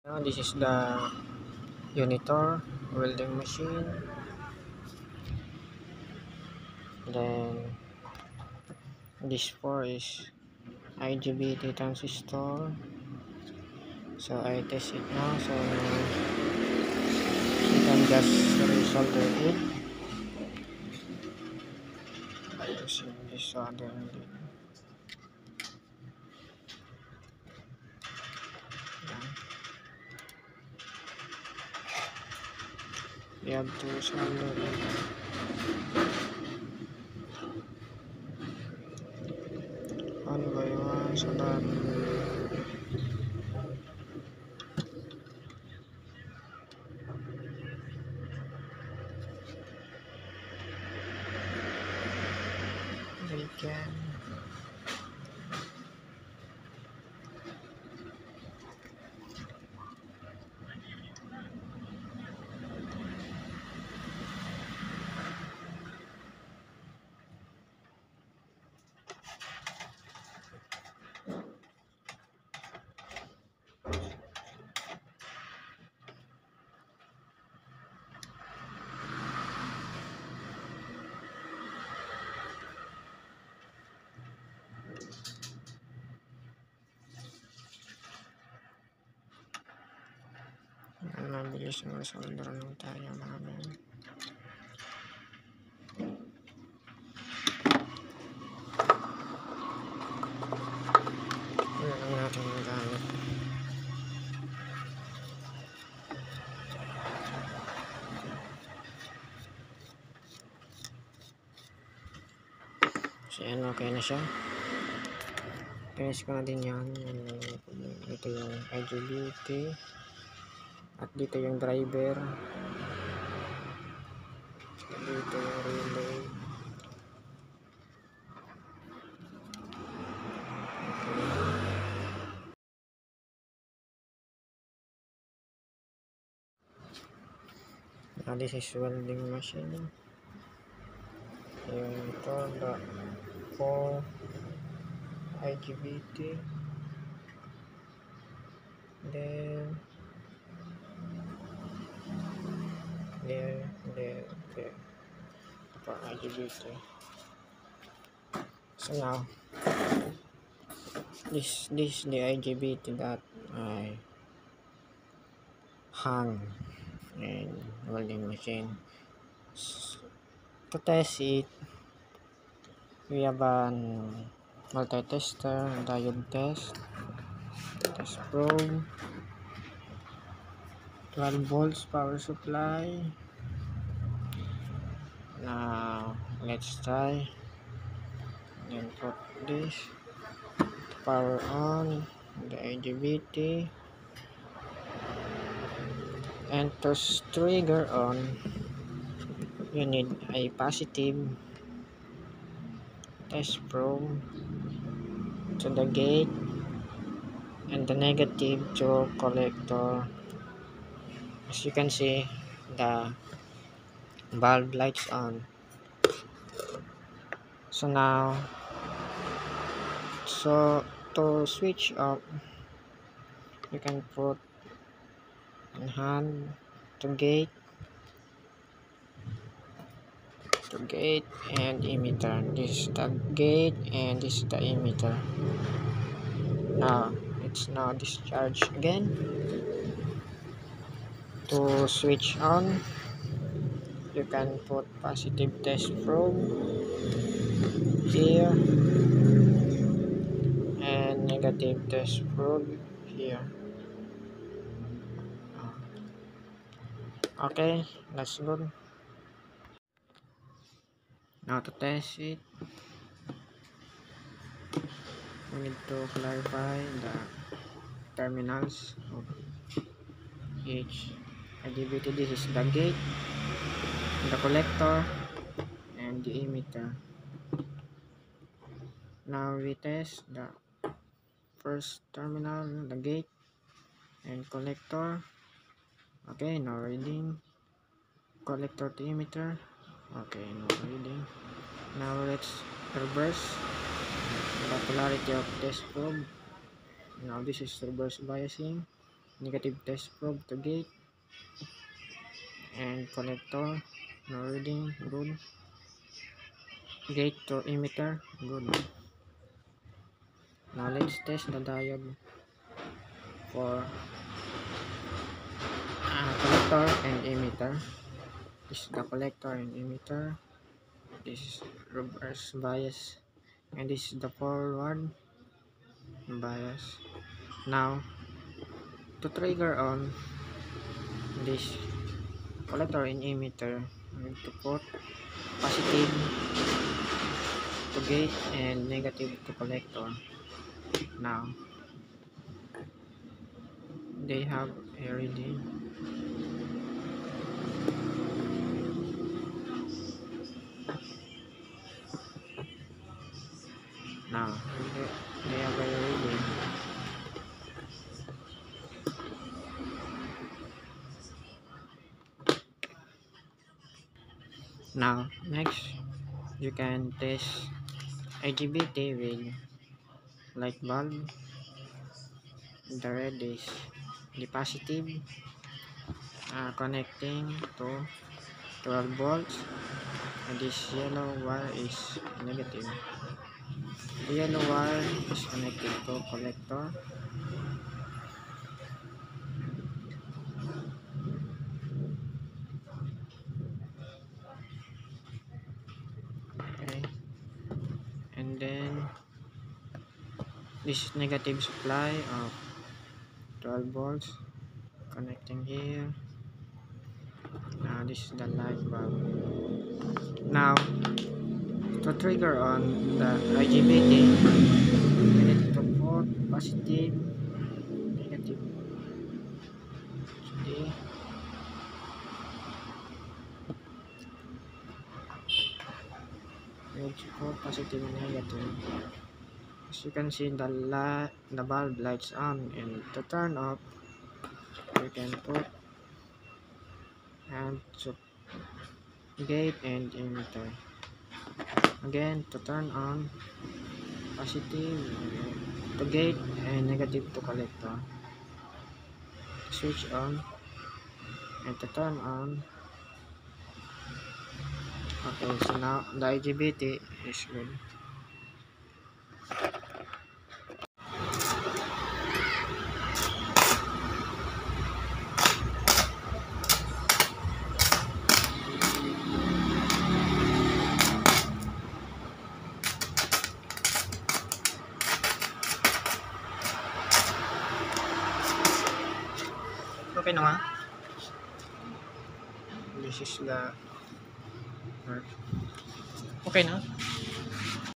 Now this is the Unitor welding machine. Then this 4 is IGBT transistor. So I test it now. So you can just resolder it by using this soldering lead. You have to solder it one by one so that they can mabilis ang solder ng tayo mga men. Yan ang natin ang gamit. So yan, okay na siya. Finish ko na din yan. Ito yung IGBT at dito yung driver, dito yung relay. Now this is welding machine. Yung ito the 4 IGBT. Then there for IGBT. So now this the IGBT that I hung in welding machine. To test it, we have an multi-tester, diode test probe, 12 volts power supply. Now let's try and put this power on the IGBT, and to trigger on you need a positive test probe to the gate and the negative to collector. As you can see, the bulb lights on. So now, so to switch off, you can put in hand to gate and emitter. This is the gate and this is the emitter. Now it's now discharged again. To switch on, you can put positive test probe here and negative test probe here. Okay, that's good. Now to test it, we need to clarify the terminals of each IGBT. This is the gate, the collector, and the emitter. Now we test the first terminal, the gate and collector. Okay, no reading. Collector to emitter. Okay, no reading. Now let's reverse the polarity of test probe. Now this is reverse biasing. negative test probe to gate, and collector, no reading, good. Gate to emitter, good. Now let's test the diode for collector and emitter. This is the collector and emitter. This is reverse bias, and this is the forward bias. Now to trigger on this collector and emitter, we need to put positive to gate and negative to collector. Now they have a reading. Now they have a reading. Now next you can test IGBT with light bulb. The red is the positive, connecting to 12 volts, and this yellow wire is negative. The yellow wire is connected to collector. Okay, and then this is negative supply of 12 volts connecting here. Now this is the light bulb. Now to trigger on the IGBT, we need to put positive, negative. Okay. We need to put positive and negative. As you can see, the bulb lights on, and to turn off, you can put and to gate and emitter. Again, to turn on, positive to gate and negative to collector. Switch on, and to turn on. Okay, so now the IGBT is good. Okay na nga. This is the okay na.